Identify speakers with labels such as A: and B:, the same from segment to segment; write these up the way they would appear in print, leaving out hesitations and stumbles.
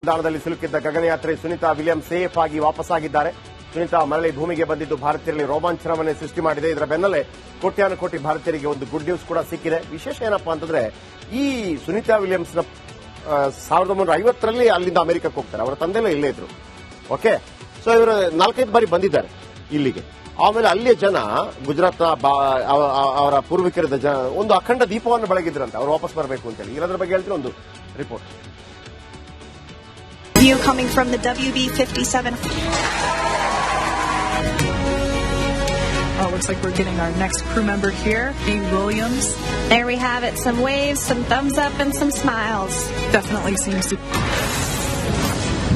A: ನಿಲ್ದಾಣದಲ್ಲಿ ಸಿಲುಕಿದ್ದ ಗಗನಯಾತ್ರಿ Sunita Williams safe ಆಗಿ ವಾಪಸ್ಸಾಗಿದ್ದಾರೆ. ಸುನಿತಾ ಮರಳಿ ಭೂಮಿಗೆ ಬಂದಿದ್ದು ಭಾರತೀಯರಲ್ಲಿ ರೋಮಾಂಚನವನ್ನೇ ಸೃಷ್ಟಿ ಮಾಡಿದೆ. ಇದರ ಬೆನ್ನಲ್ಲೇ ಕೋಟ್ಯಾನುಕೋಟಿ ಭಾರತೀಯರಿಗೆ ಒಂದು ಗುಡ್ ನ್ಯೂಸ್ ಕೂಡ ಸಿಕ್ಕಿದೆ. ವಿಶೇಷ ಏನಪ್ಪಾ ಅಂತಂದ್ರೆ ಈ ಸುನಿತಾ ವಿಲಿಯಮ್ಸ್ 1950ರಲ್ಲಿ ಅಲ್ಲಿಂದ ಅಮೆರಿಕಕ್ಕೆ ಹೋಗ್ತಾರೆ. ಅವರ ತಂದೆಲ್ಲ ಇಲ್ಲೇ ಇದ್ರು. ಓಕೆ, ಸೊ ಇವರು 4-5 ಬಾರಿ ಬಂದಿದ್ದಾರೆ ಇಲ್ಲಿಗೆ. ಆಮೇಲೆ ಅಲ್ಲಿಯ ಜನ ಗುಜರಾತ್ ಅವರ ಪೂರ್ವಿಕರದ ಜನ ಒಂದು ಅಖಂಡ ದೀಪವನ್ನು ಬೆಳಗಿದ್ರಂತೆ ಅವ್ರು ವಾಪಸ್ ಬರಬೇಕು ಅಂತೇಳಿ. ಇರೋದ್ರ ಬಗ್ಗೆ ಹೇಳ್ತೀನಿ ಒಂದು report.
B: View coming from the WB-57. Oh, looks like we're getting our next crew member here, Dean Williams.
C: There we have it. Some waves, some thumbs up, and some smiles.
B: Definitely seems to.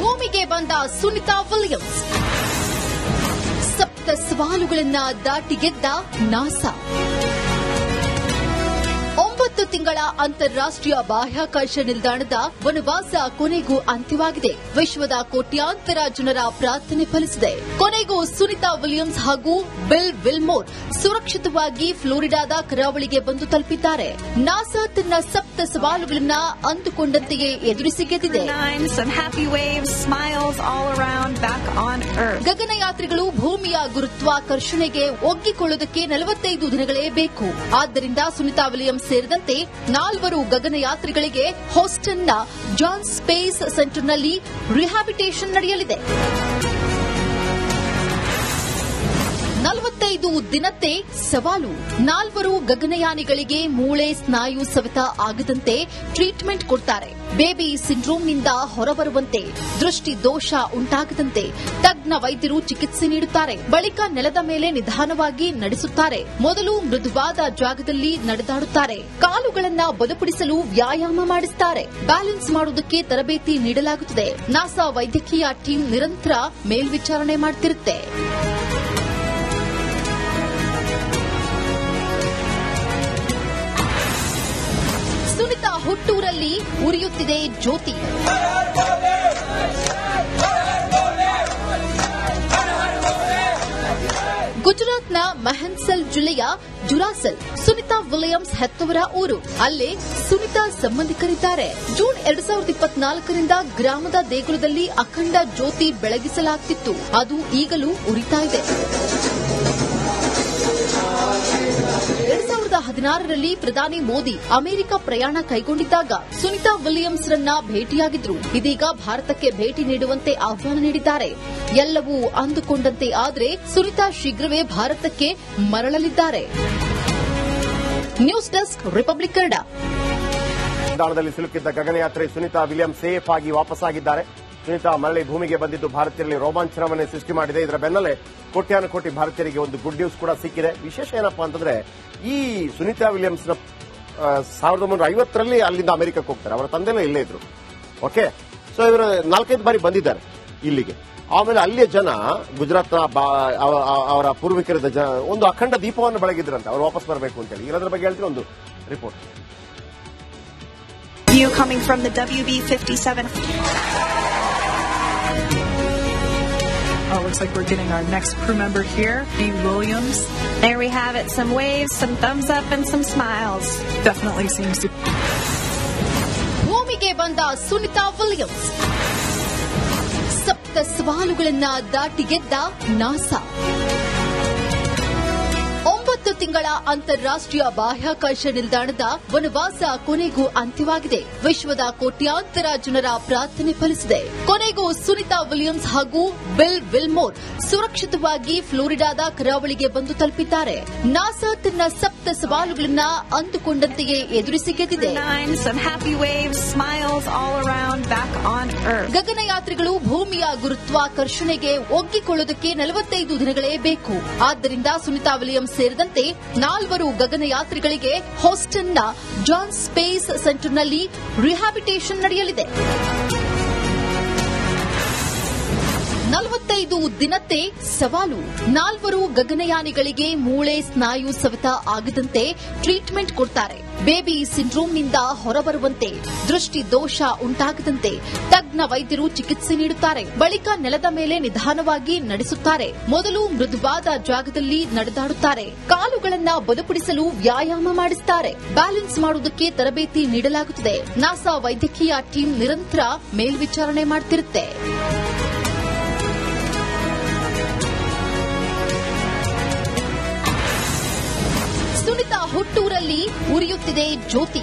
D: ಭೂಮಿಗೆ ಬಂದ Sunita Williams ಸಪ್ತ ಸವಾಲುಗಳನ್ನ ದಾಟಿ ಗೆದ್ದ NASA. 9 ತಿಂಗಳ ಅಂತಾರಾಷ್ಟ್ರೀಯ ಬಾಹ್ಯಾಕಾಶ ನಿಲ್ದಾಣದ ವನವಾಸ ಕೊನೆಗೂ ಅಂತ್ಯವಾಗಿದೆ. ವಿಶ್ವದ ಕೋಟ್ಯಾಂತರ ಜನರ ಪ್ರಾರ್ಥನೆ ಫಲಿಸಿದೆ. ಕೊನೆಗೂ ಸುನಿತಾ ವಿಲಿಯಮ್ಸ್ ಹಾಗೂ ಬಿಲ್ ವಿಲ್ಮೋರ್ ಸುರಕ್ಷಿತವಾಗಿ ಫ್ಲೋರಿಡಾದ ಕರಾವಳಿಗೆ ಬಂದು ತಲುಪಿದ್ದಾರೆ. ನಾಸಾ ತನ್ನ ಸಪ್ತ ಸವಾಲುಗಳನ್ನ ಅಂದುಕೊಂಡಂತೆಯೇ ಎದುರಿಸಿ ಗೆದ್ದಿದೆ. ಗಗನಯಾತ್ರಿಗಳು ಭೂಮಿಯ ಗುರುತ್ವಾಕರ್ಷಣೆಗೆ ಒಗ್ಗಿಕೊಳ್ಳುವುದಕ್ಕೆ 45 ದಿನಗಳೇ ಬೇಕು. ಆದ್ದರಿಂದ ಸುನಿತಾ ವಿಲಿಯಮ್ಸ್ ಸೇರಿದಂತೆ 4 ಗಗನಯಾತ್ರಿಗಳಿಗೆ ಹೌಸ್ಟನ್ನ ಜಾನ್ ಸ್ಪೇಸ್ ಸೆಂಟರ್ನಲ್ಲಿ ರಿಹ್ಯಾಬಿಟೇಷನ್ ನಡೆಯಲಿದೆ. 45 ದಿನത്തെ ಸವಾಲು. 4 ಗಗನಯಾನಿಗಳಿಗೆ ಮೂಳೆ ಸ್ನಾಯು ಸವೆತ ಆಗದಂತೆ ಟ್ರೀಟ್ಮೆಂಟ್ ಕೊಡ್ತಾರೆ. ಬೇಬಿ ಸಿಂಡ್ರೋಮ್ನಿಂದ ಹೊರಬರುವಂತೆ, ದೃಷ್ಟಿ ದೋಷ ಉಂಟಾಗದಂತೆ ತಜ್ಞ ವೈದ್ಯರು ಚಿಕಿತ್ಸೆ ನೀಡುತ್ತಾರೆ. ಬಳಿಕ ನೆಲದ ಮೇಲೆ ನಿಧಾನವಾಗಿ ನಡೆಸುತ್ತಾರೆ. ಮೊದಲು ಮೃದುವಾದ ಜಾಗದಲ್ಲಿ ನಡೆದಾಡುತ್ತಾರೆ. ಕಾಲುಗಳನ್ನ ಬಲಪಡಿಸಲು ವ್ಯಾಯಾಮ ಮಾಡಿಸುತ್ತಾರೆ. ಬ್ಯಾಲೆನ್ಸ್ ಮಾಡುವುದಕ್ಕೆ ತರಬೇತಿ ನೀಡಲಾಗುತ್ತದೆ. ನಾಸಾ ವೈದ್ಯಕೀಯ ಟೀಮ್ ನಿರಂತರ ಮೇಲ್ವಿಚಾರಣೆ ಮಾಡುತ್ತಿರುತ್ತೆ. ಸುನಿತಾ ಹುಟ್ಟೂರಲ್ಲಿ ಉರಿಯುತ್ತಿದೆ ಜ್ಯೋತಿ. ಗುಜರಾತ್ನ ಮೆಹನ್ಸಲ್ ಜಿಲ್ಲೆಯ ಜುರಾಸಲ್ ಸುನಿತಾ ವಿಲಿಯಮ್ಸ್ ಹೆತ್ತವರ ಊರು. ಅಲ್ಲೇ ಸುನಿತಾ ಸಂಬಂಧಿಕರಿದ್ದಾರೆ. ಜೂನ್ 2024ರಿಂದ ಗ್ರಾಮದ ದೇಗುಲದಲ್ಲಿ ಅಖಂಡ ಜ್ಯೋತಿ ಬೆಳಗಿಸಲಾಗುತ್ತಿತ್ತು. ಅದು ಈಗಲೂ ಉರಿತಾ ಇದೆ. 2016ರಲ್ಲಿ ಪ್ರಧಾನಿ ಮೋದಿ ಅಮೆರಿಕ ಪ್ರಯಾಣ ಕೈಗೊಂಡಿದ್ದಾಗ ಸುನಿತಾ ವಿಲಿಯಮ್ಸ್ ರನ್ನ ಭೇಟಿಯಾಗಿದ್ರು. ಇದೀಗ ಭಾರತಕ್ಕೆ ಭೇಟಿ ನೀಡುವಂತೆ ಆಹ್ವಾನ ನೀಡಿದ್ದಾರೆ. ಎಲ್ಲವೂ ಅಂದುಕೊಂಡಂತೆ ಆದರೆ ಸುನಿತಾ ಶೀಘ್ರವೇ ಭಾರತಕ್ಕೆ ಮರಳಲಿದ್ದಾರೆ. News desk, Republic Kannada.
A: ನಿಲ್ದಾಣದಲ್ಲಿ ಸಿಲುಕಿದ್ದ ಗಗನಯಾತ್ರಿ ಸುನಿತಾ ವಿಲಿಯಮ್ಸ್ ಸೇಫ್ ಆಗಿ ವಾಪಸ್ಸಾಗಿದ್ದಾರೆ. ಸುನಿತಾ ಮರಳಿ ಭೂಮಿಗೆ ಬಂದಿದ್ದು ಭಾರತೀಯರಲ್ಲಿ ರೋಮಾಂಚನವನ್ನೇ ಸೃಷ್ಟಿ ಮಾಡಿದೆ. ಇದರ ಬೆನ್ನಲ್ಲೇ ಕೋಟ್ಯಾನುಕೋಟಿ ಭಾರತೀಯರಿಗೆ ಒಂದು ಗುಡ್ ನ್ಯೂಸ್ ಕೂಡ ಸಿಕ್ಕಿದೆ. ವಿಶೇಷ ಏನಪ್ಪಾ ಅಂತಂದ್ರೆ ಈ ಸುನಿತಾ ವಿಲಿಯಮ್ಸ್ 1950ರಲ್ಲಿ ಅಲ್ಲಿಂದ ಅಮೆರಿಕಕ್ಕೆ ಹೋಗ್ತಾರೆ. ಅವರ ತಂದೆಲ್ಲ ಇಲ್ಲೇ ಇದ್ರು. ಓಕೆ, ಸೊ ಇವರು 4-5 ಬಾರಿ ಬಂದಿದ್ದಾರೆ ಇಲ್ಲಿಗೆ. ಆಮೇಲೆ ಅಲ್ಲಿಯ ಜನ ಗುಜರಾತ್ ಅವರ ಪೂರ್ವಿಕರದ ಜನ ಒಂದು ಅಖಂಡ ದೀಪವನ್ನು ಬೆಳಗಿದ್ರಂತೆ ಅವ್ರು ವಾಪಸ್ ಬರಬೇಕು ಅಂತೇಳಿ. ಇರೋದ್ರ ಬಗ್ಗೆ ಹೇಳ್ತೀನಿ ಒಂದು report.
B: View coming from the WB-57. Oh, looks like we're getting our next crew member here, Dean Williams.
C: There we have it. Some waves, some thumbs up, and some smiles.
B: Definitely seems to.
D: ಭೂಮಿಗೆ ಬಂದ Sunita Williams ಸಪ್ತ ಸವಾಲುಗಳನ್ನ ದಾಟಿ ಗೆದ್ದ NASA. 9 ತಿಂಗಳ ಅಂತಾರಾಷ್ಟ್ರೀಯ ಬಾಹ್ಯಾಕಾಶ ನಿಲ್ದಾಣದ ವನವಾಸ ಕೊನೆಗೂ ಅಂತ್ಯವಾಗಿದೆ. ವಿಶ್ವದ ಕೋಟ್ಯಾಂತರ ಜನರ ಪ್ರಾರ್ಥನೆ ಫಲಿಸಿದೆ. ಕೊನೆಗೂ ಸುನಿತಾ ವಿಲಿಯಮ್ಸ್ ಹಾಗೂ ಬಿಲ್ ವಿಲ್ಮೋರ್ ಸುರಕ್ಷಿತವಾಗಿ ಫ್ಲೋರಿಡಾದ ಕರಾವಳಿಗೆ ಬಂದು ತಲುಪಿದ್ದಾರೆ. ನಾಸಾ ತನ್ನ ಸಪ್ತ ಸವಾಲುಗಳನ್ನ ಅಂದುಕೊಂಡಂತೆಯೇ ಎದುರಿಸಿ ಗೆದ್ದಿದೆ. ಗಗನಯಾತ್ರಿಗಳು ಭೂಮಿಯ ಗುರುತ್ವಾಕರ್ಷಣೆಗೆ ಒಗ್ಗಿಕೊಳ್ಳುವುದಕ್ಕೆ 45 ದಿನಗಳೇ ಬೇಕು. ಆದ್ದರಿಂದ ಸುನಿತಾ ವಿಲಿಯಮ್ಸ್ ಸೇರಿದಂತೆ 4 ಗಗನಯಾತ್ರಿಗಳಿಗೆ ಹೌಸ್ಟನ್ನ ಜಾನ್ ಸ್ಪೇಸ್ ಸೆಂಟರ್ನಲ್ಲಿ ರಿಹ್ಯಾಬಿಟೇಷನ್ ನಡೆಯಲಿದೆ. 45 45 ದಿನത്തെ ಸವಾಲು. 4 ಗಗನಯಾನಿಗಳಿಗೆ ಮೂಳೆ ಸ್ನಾಯು ಸವೆತ ಆಗದಂತೆ ಟ್ರೀಟ್ಮೆಂಟ್ ಕೊಡ್ತಾರೆ. ಬೇಬಿ ಸಿಂಡ್ರೋಮ್ನಿಂದ ಹೊರಬರುವಂತೆ, ದೃಷ್ಟಿ ದೋಷ ಉಂಟಾಗದಂತೆ ತಜ್ಞ ವೈದ್ಯರು ಚಿಕಿತ್ಸೆ ನೀಡುತ್ತಾರೆ. ಬಳಿಕ ನೆಲದ ಮೇಲೆ ನಿಧಾನವಾಗಿ ನಡೆಸುತ್ತಾರೆ. ಮೊದಲು ಮೃದುವಾದ ಜಾಗದಲ್ಲಿ ನಡೆದಾಡುತ್ತಾರೆ. ಕಾಲುಗಳನ್ನ ಬಲಪಡಿಸಲು ವ್ಯಾಯಾಮ ಮಾಡಿಸುತ್ತಾರೆ. ಬ್ಯಾಲೆನ್ಸ್ ಮಾಡುವುದಕ್ಕೆ ತರಬೇತಿ ನೀಡಲಾಗುತ್ತದೆ. ನಾಸಾ ವೈದ್ಯಕೀಯ ಟೀಮ್ ನಿರಂತರ ಮೇಲ್ವಿಚಾರಣೆ ಮಾಡುತ್ತಿರುತ್ತೆ. ಸುನಿತಾ ಹುಟ್ಟೂರಲ್ಲಿ ಉರಿಯುತ್ತಿದೆ ಜ್ಯೋತಿ.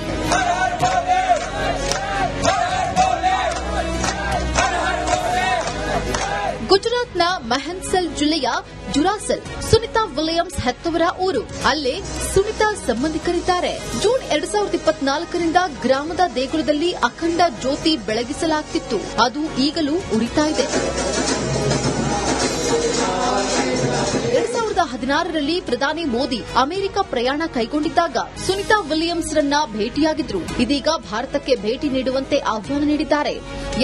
D: ಗುಜರಾತ್ನ ಮೆಹನ್ಸಲ್ ಜಿಲ್ಲೆಯ ಜುರಾಸಲ್ ಸುನಿತಾ ವಿಲಿಯಮ್ಸ್ ಹೆತ್ತವರ ಊರು. ಅಲ್ಲೇ ಸುನಿತಾ ಸಂಬಂಧಿಕರಿದ್ದಾರೆ. ಜೂನ್ 2024ರಿಂದ ಗ್ರಾಮದ ದೇಗುಲದಲ್ಲಿ ಅಖಂಡ ಜ್ಯೋತಿ ಬೆಳಗಿಸಲಾಗುತ್ತಿತ್ತು. ಅದು ಈಗಲೂ ಉರಿತಾ ಇದೆ. 2016ರಲ್ಲಿ ಪ್ರಧಾನಿ ಮೋದಿ ಅಮೆರಿಕ ಪ್ರಯಾಣ ಕೈಗೊಂಡಿದ್ದಾಗ ಸುನಿತಾ ವಿಲಿಯಮ್ಸ್ ರನ್ನ ಭೇಟಿಯಾಗಿದ್ರು. ಇದೀಗ ಭಾರತಕ್ಕೆ ಭೇಟಿ ನೀಡುವಂತೆ ಆಹ್ವಾನ ನೀಡಿದ್ದಾರೆ.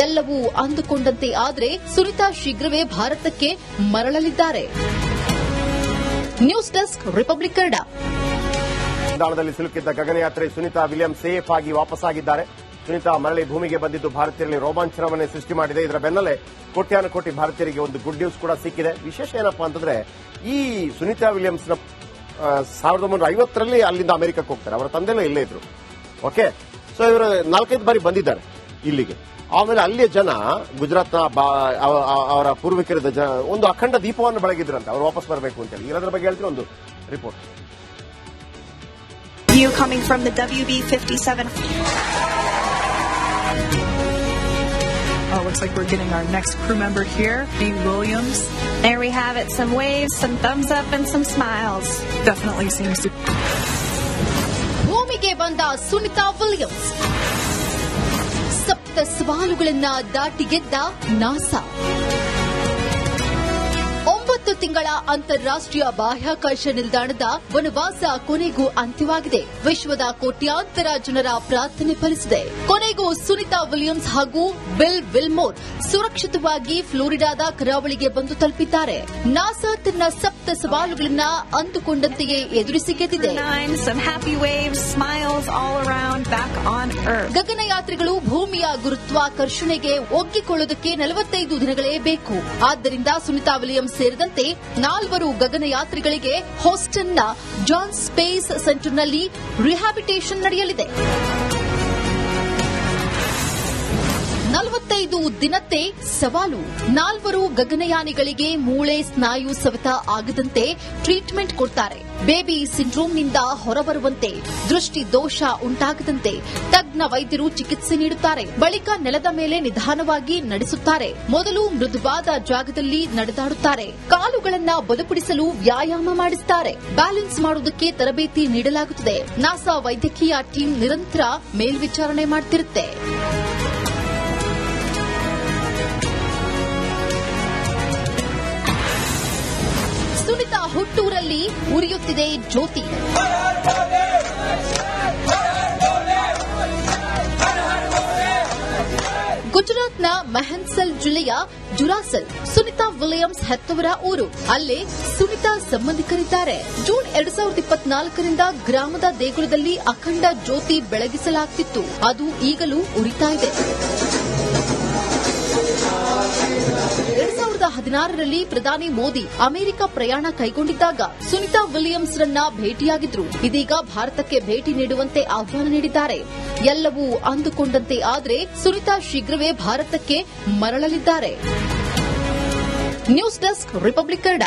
D: ಎಲ್ಲವೂ ಅಂದುಕೊಂಡಂತೆ ಆದರೆ ಸುನಿತಾ ಶೀಘ್ರವೇ ಭಾರತಕ್ಕೆ ಮರಳಲಿದ್ದಾರೆ. News desk, Republic Kannada.
A: ನಿಲ್ದಾಣದಲ್ಲಿ ಸಿಲುಕಿದ್ದ ಗಗನಯಾತ್ರಿ ಸುನಿತಾ ವಿಲಿಯಮ್ಸ್ ಸೇಫ್ ಆಗಿ ವಾಪಸ್ಸಾಗಿದ್ದಾರೆ. ಸುನಿತಾ ಮರಳಿ ಭೂಮಿಗೆ ಬಂದಿದ್ದು ಭಾರತೀಯರಲ್ಲಿ ರೋಮಾಂಚನವನ್ನೇ ಸೃಷ್ಟಿ ಮಾಡಿದೆ. ಇದರ ಬೆನ್ನಲ್ಲೇ ಕೋಟ್ಯಾನುಕೋಟಿ ಭಾರತೀಯರಿಗೆ ಒಂದು ಗುಡ್ ನ್ಯೂಸ್ ಕೂಡ ಸಿಕ್ಕಿದೆ. ವಿಶೇಷ ಏನಪ್ಪಾ ಅಂತಂದ್ರೆ, ಈ ಸುನಿತಾ ವಿಲಿಯಮ್ಸ್ನ 1950ರಲ್ಲಿ ಅಲ್ಲಿಂದ ಅಮೆರಿಕಕ್ಕೆ ಹೋಗ್ತಾರೆ. ಅವರ ತಂದೆಲ್ಲ ಇಲ್ಲೇ ಇದ್ರು. ಓಕೆ, ಸೊ ಇವರು 4-5 ಬಾರಿ ಬಂದಿದ್ದಾರೆ ಇಲ್ಲಿಗೆ. ಆಮೇಲೆ ಅಲ್ಲಿಯ ಜನ ಗುಜರಾತ್ನ ಅವರ ಪೂರ್ವಿಕರಿದ್ದ ಜನ ಒಂದು ಅಖಂಡ ದೀಪವನ್ನು ಬೆಳಗಿದ್ರಂತೆ ಅವ್ರು ವಾಪಸ್ ಬರಬೇಕು ಅಂತೇಳಿ. ಇರೋದ್ರ ಬಗ್ಗೆ ಹೇಳ್ತೀವಿ ಒಂದು report.
C: View coming from the WB-57.
B: Oh, looks like we're getting our next crew member here, Nate Williams.
C: There we have it. Some waves, some thumbs up, and some smiles.
B: Definitely seems to.
D: ಭೂಮಿಗೆ ಬಂದ Sunita Williams ಸಪ್ತ ಸವಾಲುಗಳನ್ನ ದಾಟಿ ಗೆದ್ದ NASA. 9 ತಿಂಗಳ ಅಂತಾರಾಷ್ಟ್ರೀಯ ಬಾಹ್ಯಾಕಾಶ ನಿಲ್ದಾಣದ ವನವಾಸ ಕೊನೆಗೂ ಅಂತ್ಯವಾಗಿದೆ. ವಿಶ್ವದ ಕೋಟ್ಯಾಂತರ ಜನರ ಪ್ರಾರ್ಥನೆ ಫಲಿಸಿದೆ. ಕೊನೆಗೂ ಸುನಿತಾ ವಿಲಿಯಮ್ಸ್ ಹಾಗೂ ಬಿಲ್ ವಿಲ್ಮೋರ್ ಸುರಕ್ಷಿತವಾಗಿ ಫ್ಲೋರಿಡಾದ ಕರಾವಳಿಗೆ ಬಂದು ತಲುಪಿದ್ದಾರೆ. ನಾಸಾ ತನ್ನ ಸಪ್ತ ಸವಾಲುಗಳನ್ನ ಅಂದುಕೊಂಡಂತೆಯೇ ಎದುರಿಸಿ ಗೆದ್ದಿದೆ.
C: Some happy waves, smiles all around, back on Earth.
D: ಗಗನಯಾತ್ರಿಗಳು ಭೂಮಿಯ ಗುರುತ್ವಾಕರ್ಷಣೆಗೆ ಒಗ್ಗಿಕೊಳ್ಳುವುದಕ್ಕೆ 45 ದಿನಗಳೇ ಬೇಕು. ಆದ್ದರಿಂದ ಸುನಿತಾ ವಿಲಿಯಮ್ಸ್ ಸೇರಿದಂತೆ 4 ಗಗನಯಾತ್ರಿಗಳಿಗೆ ಹೂಸ್ಟನ್ನ ಜಾನ್ ಸ್ಪೇಸ್ ಸೆಂಟರ್ನಲ್ಲಿ ರಿಹ್ಯಾಬಿಟೇಷನ್ ನಡೆಯಲಿದೆ. 45 ದಿನത്തെ ಸವಾಲು. 4 ಗಗನಯಾನಿಗಳಿಗೆ ಮೂಳೆ ಸ್ನಾಯು ಸವೆತ ಆಗದಂತೆ ಟ್ರೀಟ್ಮೆಂಟ್ ಕೊಡ್ತಾರೆ. ಬೇಬಿ ಸಿಂಡ್ರೋಮ್ನಿಂದ ಹೊರಬರುವಂತೆ, ದೃಷ್ಟಿ ದೋಷ ಉಂಟಾಗದಂತೆ ತಜ್ಞ ವೈದ್ಯರು ಚಿಕಿತ್ಸೆ ನೀಡುತ್ತಾರೆ. ಬಳಿಕ ನೆಲದ ಮೇಲೆ ನಿಧಾನವಾಗಿ ನಡೆಸುತ್ತಾರೆ. ಮೊದಲು ಮೃದುವಾದ ಜಾಗದಲ್ಲಿ ನಡೆದಾಡುತ್ತಾರೆ. ಕಾಲುಗಳನ್ನ ಬಲಪಡಿಸಲು ವ್ಯಾಯಾಮ ಮಾಡಿಸುತ್ತಾರೆ. ಬ್ಯಾಲೆನ್ಸ್ ಮಾಡುವುದಕ್ಕೆ ತರಬೇತಿ ನೀಡಲಾಗುತ್ತದೆ. ನಾಸಾ ವೈದ್ಯಕೀಯ ಟೀಮ್ ನಿರಂತರ ಮೇಲ್ವಿಚಾರಣೆ ಮಾಡುತ್ತಿರುತ್ತೆ. ಸುನಿತಾ ಹುಟ್ಟೂರಲ್ಲಿ ಉರಿಯುತ್ತಿದೆ ಜ್ಯೋತಿ. ಗುಜರಾತ್ನ ಮೆಹನ್ಸಲ್ ಜಿಲ್ಲೆಯ ಜುರಾಸಲ್ ಸುನಿತಾ ವಿಲಿಯಮ್ಸ್ ಹೆತ್ತವರ ಊರು. ಅಲ್ಲೇ ಸುನಿತಾ ಸಂಬಂಧಿಕರಿದ್ದಾರೆ. ಜೂನ್ 2024ರಿಂದ ಗ್ರಾಮದ ದೇಗುಲದಲ್ಲಿ ಅಖಂಡ ಜ್ಯೋತಿ ಬೆಳಗಿಸಲಾಗುತ್ತಿತ್ತು. ಅದು ಈಗಲೂ ಉರಿತಾ ಇದೆ. 2016ರಲ್ಲಿ ಪ್ರಧಾನಿ ಮೋದಿ ಅಮೆರಿಕ ಪ್ರಯಾಣ ಕೈಗೊಂಡಿದ್ದಾಗ ಸುನಿತಾ ವಿಲಿಯಮ್ಸ್ ರನ್ನ ಭೇಟಿಯಾಗಿದ್ರು. ಇದೀಗ ಭಾರತಕ್ಕೆ ಭೇಟಿ ನೀಡುವಂತೆ ಆಹ್ವಾನ ನೀಡಿದ್ದಾರೆ. ಎಲ್ಲವೂ ಅಂದುಕೊಂಡಂತೆ ಆದರೆ ಸುನಿತಾ ಶೀಘ್ರವೇ ಭಾರತಕ್ಕೆ ಮರಳಲಿದ್ದಾರೆ. News desk, Republic Kannada.